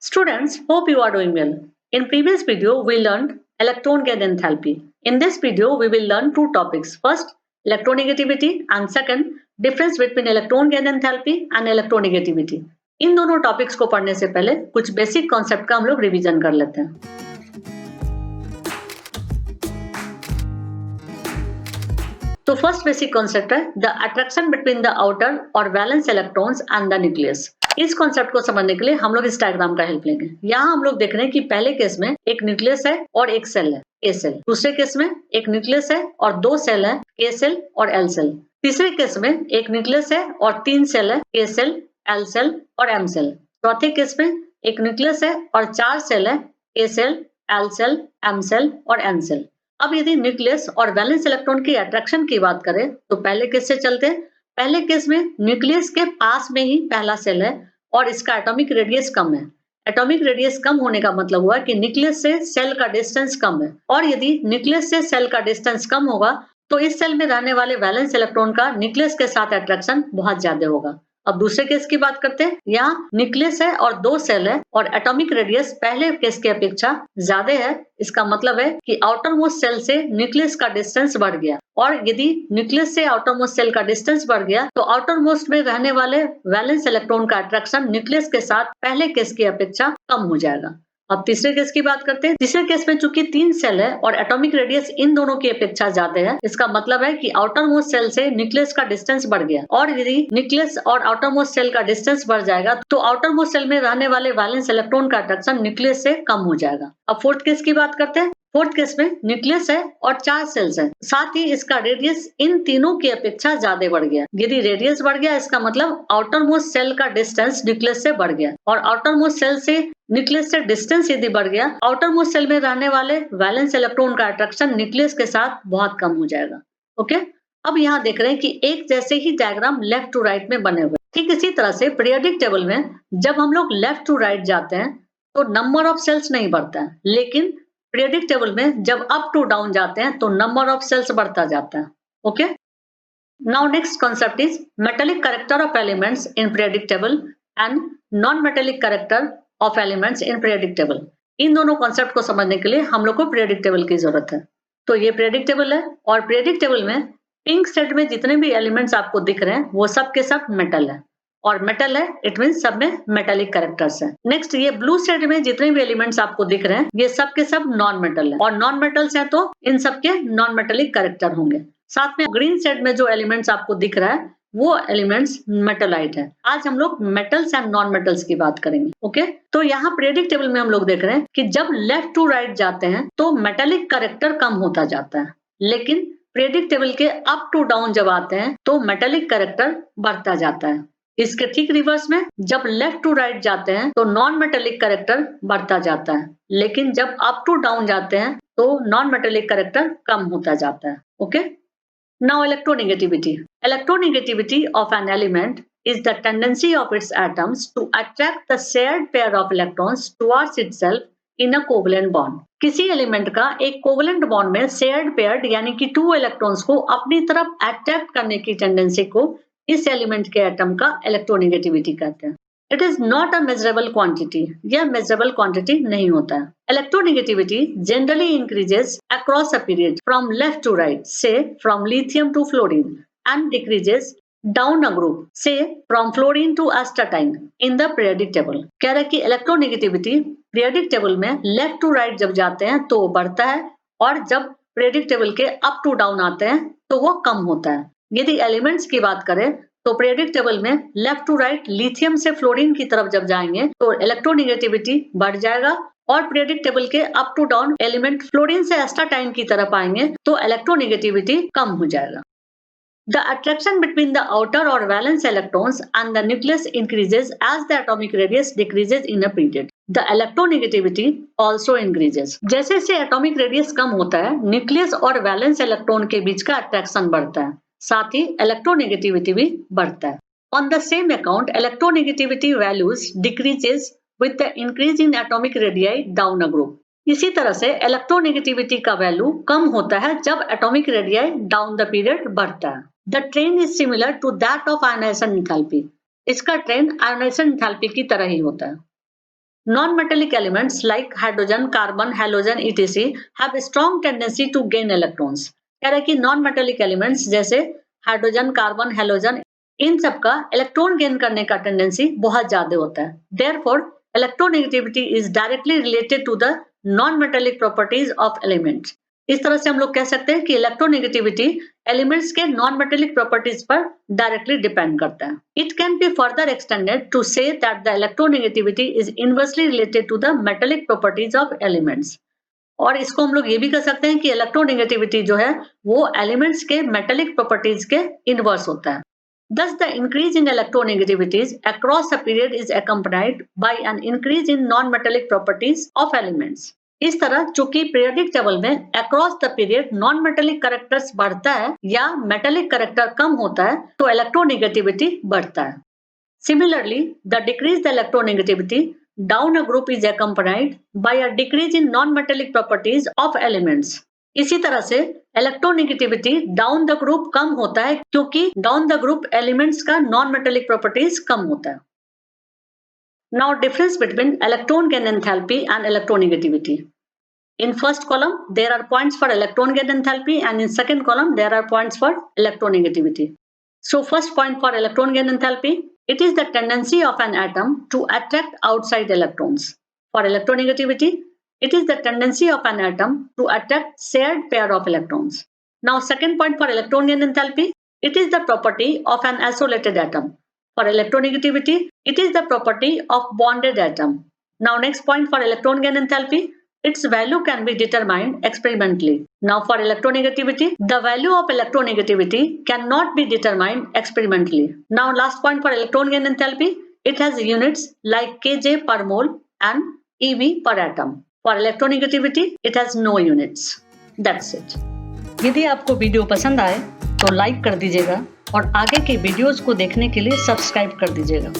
Students, hope you are doing well. In previous video, we learned electron gain enthalpy. In this video, we will learn two topics. First, electronegativity and second, difference between electron gain enthalpy and electronegativity. इन दोनों topics को पढ़ने से पहले कुछ basic concept का हम लोग revision कर लेते हैं. तो फर्स्ट बेसिक कॉन्सेप्ट है the attraction between the outer और valence electrons and the nucleus. इस कॉन्सेप्ट को समझने के लिए हम लोग इस डायग्राम का हेल्प लेंगे. यहाँ हम लोग देख रहे हैं कि पहले केस में एक न्यूक्लियस है और एक सेल है, ए सेल. दूसरे केस में एक न्यूक्लियस है और दो सेल है, ए सेल और एल सेल. तीसरे केस में एक न्यूक्लियस है और तीन सेल है, ए सेल, एल सेल और एम सेल. चौथे केस में एक न्यूक्लियस है और चार सेल है, A cell, L cell, M cell और एन सेल. अब यदि न्यूक्लियस और वैलेंस इलेक्ट्रॉन की अट्रैक्शन की बात करें तो पहले केस से चलते हैं. पहले केस में न्यूक्लियस के पास में ही पहला सेल है और इसका एटॉमिक रेडियस कम है. एटॉमिक रेडियस कम होने का मतलब हुआ कि न्यूक्लियस से सेल का डिस्टेंस कम है, और यदि न्यूक्लियस से सेल का डिस्टेंस कम होगा तो इस सेल में रहने वाले वैलेंस इलेक्ट्रॉन का न्यूक्लियस के साथ अट्रैक्शन बहुत ज्यादा होगा. अब दूसरे केस की बात करते हैं. यहाँ न्यूक्लियस है और दो सेल है और एटॉमिक रेडियस पहले केस की अपेक्षा ज्यादा है. इसका मतलब है कि आउटर मोस्ट सेल से न्यूक्लियस का डिस्टेंस बढ़ गया, और यदि न्यूक्लियस से आउटर मोस्ट सेल का डिस्टेंस बढ़ गया तो आउटर मोस्ट में रहने वाले वैलेंस इलेक्ट्रॉन का अट्रैक्शन न्यूक्लियस के साथ पहले केस की अपेक्षा कम हो जाएगा. अब तीसरे केस की बात करते हैं. तीसरे केस में चूंकि तीन सेल है और एटॉमिक रेडियस इन दोनों की अपेक्षा ज्यादा है, इसका मतलब है कि आउटर मोस्ट सेल से न्यूक्लियस का डिस्टेंस बढ़ गया, और यदि न्यूक्लियस और आउटर मोस्ट सेल का डिस्टेंस बढ़ जाएगा तो आउटर मोस्ट सेल में रहने वाले वैलेंस इलेक्ट्रॉन का अट्रैक्शन न्यूक्लियस से कम हो जाएगा. अब फोर्थ केस की बात करते हैं. फोर्थ केस में न्यूक्लियस है और चार सेल्स हैं, साथ ही इसका रेडियस इन तीनों की अपेक्षा ज्यादा बढ़ गया. यदि रेडियस बढ़ गया इसका मतलब आउटर मोस्ट सेल का डिस्टेंस न्यूक्लियस से बढ़ गया, और आउटर मोस्ट सेल से न्यूक्लियस से डिस्टेंस यदि बढ़ गया, आउटर मोस्ट सेल में रहने वाले वैलेंस इलेक्ट्रॉन का अट्रैक्शन न्यूक्लियस के साथ बहुत कम हो जाएगा. ओके, अब यहाँ देख रहे हैं कि एक जैसे ही डायग्राम लेफ्ट टू राइट में बने हुए. ठीक इसी तरह से पीरियोडिक टेबल में जब हम लोग लेफ्ट टू राइट जाते हैं तो नंबर ऑफ सेल्स नहीं बढ़ता है, लेकिन पीरियोडिक टेबल में जब अप टू डाउन जाते हैं तो नंबर ऑफ सेल्स बढ़ता जाता है. Okay, now next concept is metallic character of elements in periodic table and non metallic character of elements in periodic table. इन दोनों कॉन्सेप्ट को समझने के लिए हम लोग को पीरियोडिक टेबल की जरूरत है. तो ये पीरियोडिक टेबल है, और पीरियोडिक टेबल में पिंक शेड में जितने भी एलिमेंट्स आपको दिख रहे हैं वो सब के सब मेटल है, और मेटल है इट मीन सब में मेटेलिक कैरेक्टर्स है. नेक्स्ट, ये ब्लू शेड में जितने भी एलिमेंट्स आपको दिख रहे हैं ये सब के सब नॉन मेटल है, और नॉन मेटल्स हैं तो इन सब के नॉन मेटेलिक कैरेक्टर होंगे. साथ में ग्रीन शेड में जो एलिमेंट्स आपको दिख रहा है वो एलिमेंट्स मेटलाइट है. आज हम लोग मेटल्स एंड नॉन मेटल्स की बात करेंगे. ओके, तो यहाँ पीरियोडिक टेबल में हम लोग देख रहे हैं कि जब लेफ्ट टू राइट जाते हैं तो मेटेलिक कैरेक्टर कम होता जाता है, लेकिन पीरियोडिक टेबल के अप टू डाउन जब आते हैं तो मेटेलिक कैरेक्टर बढ़ता जाता है. इसके ठीक रिवर्स में जब लेफ्ट टू राइट जाते हैं तो नॉन मेटेलिक कैरेक्टर बढ़ता जाता है, लेकिन जब अप टू डाउन जाते हैं तो नॉन मेटेलिक कैरेक्टर कम होता जाता है. Okay, now electronegativity. Electronegativity of an element is the tendency of its atoms to attract the shared pair of electrons towards itself in a covalent bond. किसी element का एक covalent bond में shared paired यानी कि two electrons को अपनी तरफ attract करने की टेंडेंसी को इस एलिमेंट के एटम का इलेक्ट्रोनेगेटिविटी कहते हैं. It is not a measurable quantity. यह मेजरेबल क्वांटिटी नहीं होता है. Electronegativity generally increases across a period from left to right, so from lithium to fluorine, and decreases down a group, so from fluorine to astatine in the periodic table. कह रहे कि electronegativity periodic table में left to right जब जाते हैं तो वो बढ़ता है, और जब पीरियोडिक टेबल के अप टू डाउन आते हैं तो वो कम होता है. यदि एलिमेंट्स की बात करें तो पीरियोडिक टेबल में लेफ्ट टू राइट लिथियम से फ्लोरीन की तरफ जब जाएंगे तो इलेक्ट्रोनेगेटिविटी बढ़ जाएगा, और पीरियोडिक टेबल के up to down element fluorine से एस्टाटाइन की तरफ आएंगे तो इलेक्ट्रोनेगेटिविटी कम हो जाएगा. The attraction between the outer or valence electrons and the nucleus increases as the atomic radius decreases in a period. The electronegativity also increases. जैसे जैसे atomic radius कम होता है, न्यूक्लियस और वैलेंस इलेक्ट्रॉन के बीच का अट्रैक्शन बढ़ता है, साथ ही इलेक्ट्रोनेगेटिविटी भी बढ़ता है. On the same account, electronegativity values decreases with the increase in atomic radii down a group. इसी तरह से इलेक्ट्रोनेगेटिविटी का वैल्यू कम होता है जब atomic radii down the period बढ़ता है. The trend is similar to that of ionisation enthalpy. इसका ट्रेंड आयनाइजेशन एंथैल्पी की तरह ही होता है. Non-metallic elements like hydrogen, carbon, halogen, etc. have a strong tendency to gain electrons. कह रहा है कि non-metallic elements जैसे हाइड्रोजन, कार्बन, हेलोजन, इन सब का इलेक्ट्रॉन गेन करने का टेंडेंसी बहुत ज्यादा होता है. Therefore, electronegativity is directly related to the non-metallic properties of elements. इस तरह से हम लोग कह सकते हैं कि इलेक्ट्रोनेगेटिविटी एलिमेंट्स के नॉन मेटेलिक प्रॉपर्टीज पर डायरेक्टली डिपेंड करता है. It can be further extended to say that the electronegativity is inversely related to the metallic properties of elements. और इसको हम लोग ये भी कह सकते हैं कि इलेक्ट्रोनेगेटिविटी जो है वो एलिमेंट्स के मेटेलिक प्रॉपर्टीज के इनवर्स होता है. Thus, the increase in electronegativities across a period is accompanied by an increase in non-metallic properties of elements. इस तरह चूंकि पीरियडिक टेबल में across the period non metallic characters बढ़ता है या मेटेलिक कैरेक्टर कम होता है तो इलेक्ट्रोनेगेटिविटी बढ़ता है. Similarly, the decrease the electronegativity down a group is accompanied by a decrease in non-metallic properties of elements. इसी तरह से इलेक्ट्रोनेगेटिविटी डाउन द ग्रुप कम होता है क्योंकि डाउन द ग्रुप एलिमेंट्स का नॉन मेटेलिक प्रॉपर्टीज कम होता है. Now, difference between electron gain enthalpy and electronegativity. In first column, there are points for electron gain enthalpy, and in second column, there are points for electronegativity. So, first point for electron gain enthalpy, it is the tendency of an atom to attract outside electrons. For electronegativity, it is the tendency of an atom to attract shared pair of electrons. Now, second point for electron gain enthalpy, it is the property of an isolated atom. For electronegativity, it is the property of bonded atom. Now, next point for electron gain enthalpy, its value can be determined experimentally. Now, for electronegativity, the value of electronegativity cannot be determined experimentally. Now, last point for electron gain enthalpy, it has units like kJ per mole and eV per atom. For electronegativity, it has no units. That's it. यदि आपको video पसंद आए तो like कर दीजिएगा और आगे के वीडियोस को देखने के लिए सब्सक्राइब कर दीजिएगा.